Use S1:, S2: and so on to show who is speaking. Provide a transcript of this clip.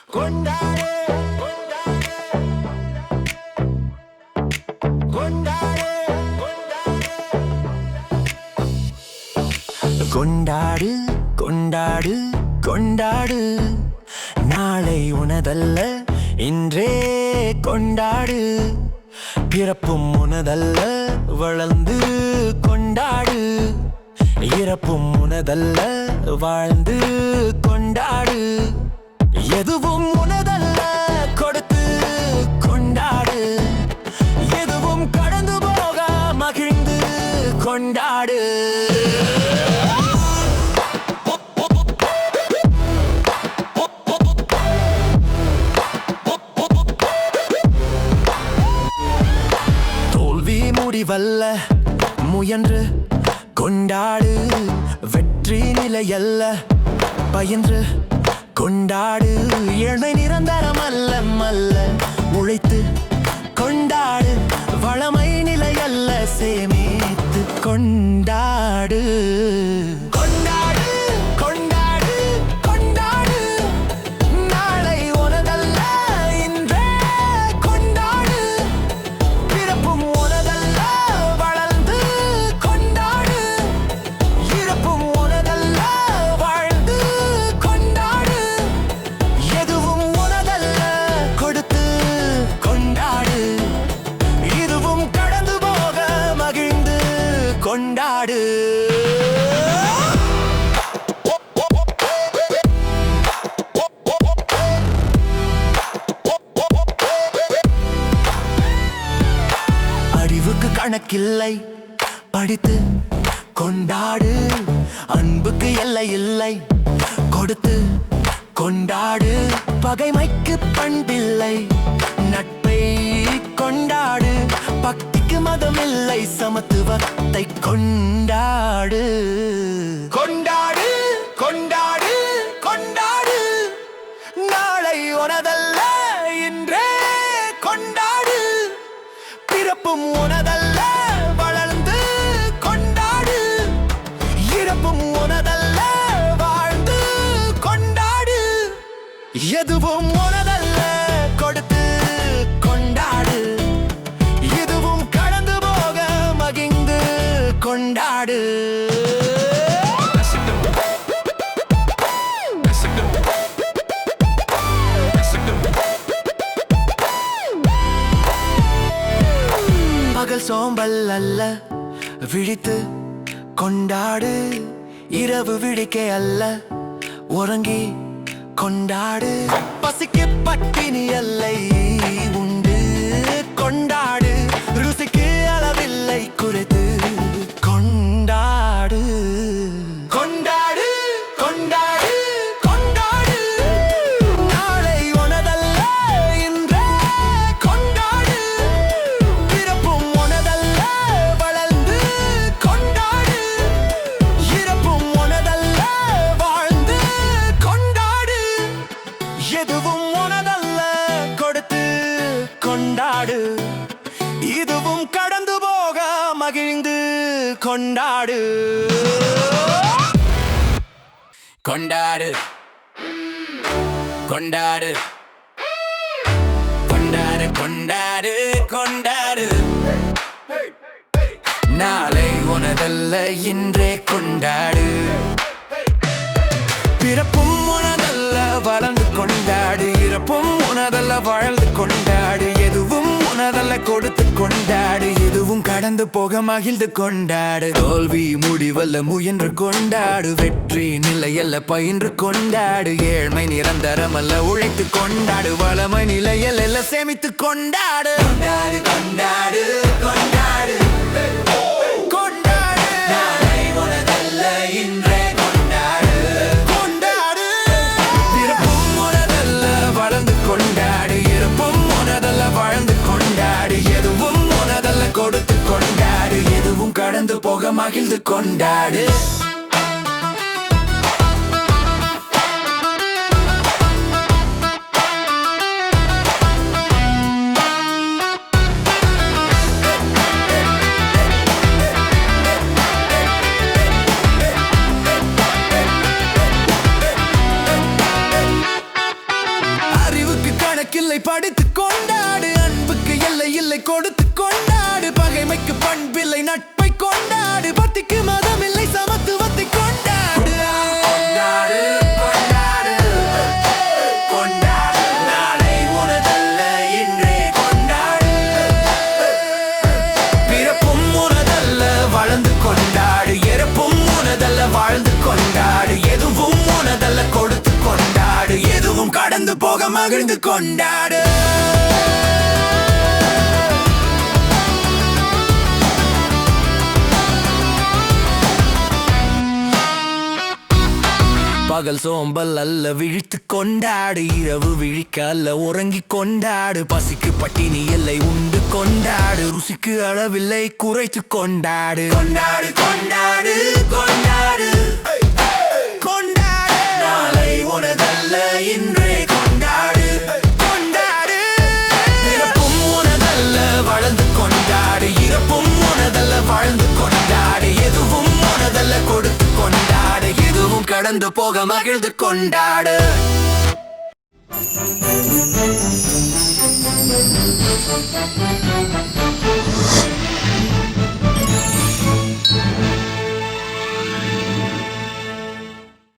S1: கொண்டாடு கொண்டாடு கொண்டாடு கொண்டாடு கொண்டாடு நாளை உனதல்ல இன்றே கொண்டாடு பிறப்பும் உனதல்ல வளர்ந்து கொண்டாடு இறப்பும் உனதல்ல வாழ்ந்து கொண்டாடு எதுவும் உனதல்ல கொடுத்து கொண்டாடு எதுவும் கடந்து போக மகிழ்ந்து கொண்டாடு தோல்வி முடிவல்ல முயன்று கொண்டாடு வெற்றி நிலையல்ல பயின்று கொண்டாடு ஏழ்மை நிரந்தரம் அல்ல உழைத்து கொண்டாடு வளமை நிலையல்ல சேமித்து கொண்டாடு கொண்டாடு கொண்டாடு கொண்டாடு நாளை உனதல்ல இன்றே கொண்டாடு பிறப்பும் உனதல்ல வளர்ந்து கொண்டாடு இறப்பும் உனதல்ல வாழ்ந்து கொண்டாடு எதுவும் உனதல்ல கொடுத்து கொண்டாடு இதுவும் கடந்து போக மகிழ்ந்து கொண்டாடு அறிவுக்கு கணக்கில்லை படித்து கொண்டாடு அன்புக்கு எல்லை இல்லை கொடுத்து கொண்டாடு பகைமைக்கு பண்பில்லை நட்பை கொண்டாடு பக்திக்கு மதம் இல்லை சமத்துவத்தை கொண்டாடு கொண்டாடு கொண்டாடு கொண்டாடு நாளை உனதல்ல இன்றே கொண்டாடு பிறப்பும் உனதல்ல வளர்ந்து கொண்டாடு இறப்பும் உனதல்ல வாழ்ந்து கொண்டாடு எதுவும் உனதல்ல கொடுத்து கொண்டாடு இதுவும் கடந்து போக மகிழ்ந்து கொண்டாடு பகல் சோம்பல் அல்ல விழித்து கொண்டாடு இரவு விழிக்கை அல்ல உறங்கி கொண்டாடு பசிக்கு பட்டினி அல்லை உண்டு கொண்டாடு ருசிக்கு அளவில்லை குறைத்து கொண்டாடு கொண்டாடு கொண்டாடு கொண்டாடு நாளை உனதல்ல இன்றே கொண்டாடு பிறப்பும் உனதல்ல வளர்ந்து கொண்டாடு இறப்பும் உனதல்ல வாழ்ந்து கொண்டாடு எதுவும் உனதல்ல கொடுத்து கொண்டாடு இதுவும் கடந்து போக மகிழ்ந்து கொண்டாடு கொண்டாடு கொண்டாடு கொண்டாடு கொண்டாடு கொண்டாடு நாளை உனதல்ல இன்றே கொண்டாடு பிறப்பும் உனதல்ல வளர்ந்து கொண்டாடு இறப்பும் உனதல்ல வாழ்ந்து கொண்டாடு எதுவும் உனதல்ல கொடுத்து கொண்டாடு எதுவும் கடந்து போக மகிழ்ந்து கொண்டாடு தோல்வி முடிவல்ல முயன்று கொண்டாடு வெற்றி நிலையல்ல பயின்று கொண்டாடு ஏழ்மை நிரந்தரம் அல்ல உழைத்து கொண்டாடு வளமை நிலையல்ல சேமித்து கொண்டாடு கொண்டாடு கொண்டாடு கொண்டாடு கொண்டாடு நாளை உனதல்ல இன்றே கொண்டாடு கொண்டாடு பிறப்பும் உனதல்ல வளர்ந்து கொண்டாடு இறப்பும் உனதல்ல வாழ்ந்து கொண்டாடு எதுவும் உனதல்ல கொடுத்து கொண்டாடு எதுவும் கடந்து போக மகிழ்ந்து கொண்டாடு கணக்கில்லை படித்து கொண்டாடு அன்புக்கு எல்லை இல்லை கொடுத்து கொண்டாடு பகைமைக்கு பண்பில்லை நட்பை கொண்டாடு பக்திக்கு மதம் இல்லை சமத்துவத்தை கொண்டாடு கொண்டாடு கொண்டாடு கொண்டாடு நாளை உனதல்ல இன்றே கொண்டாடு பிறப்பும் உனதல்ல வளர்ந்து கொண்டாடு இறப்பும் உனதல்ல வாழ்ந்து கொண்டாடு எதுவும் உனதல்ல கொடுத்து கொண்டாடு எதுவும் கடந்து போக மகிழ்ந்து கொண்டாடு பகல் சோம்பல் அல்ல விழித்து கொண்டாடு இரவு விழிக்க அல்ல உறங்கி கொண்டாடு பசிக்கு பட்டினி எல்லை உண்டு கொண்டாடு ருசிக்கு அளவில்லை குறைத்து கொண்டாடு கொண்டாடு கொண்டாடு கொண்டாடு கொண்டாடு நாளை உனதல்ல இன்றே கொண்டாடு கொண்டாடு பிறப்பும் உனதல்ல வளர்ந்து கொண்டாடு இறப்பும் உனதல்ல வாழ்ந்து கொண்டாடு எதுவும் உனதல்ல கொடுத்து கொண்டாடு எதுவும் கடந்து போக மகிழ்ந்து கொண்டாடு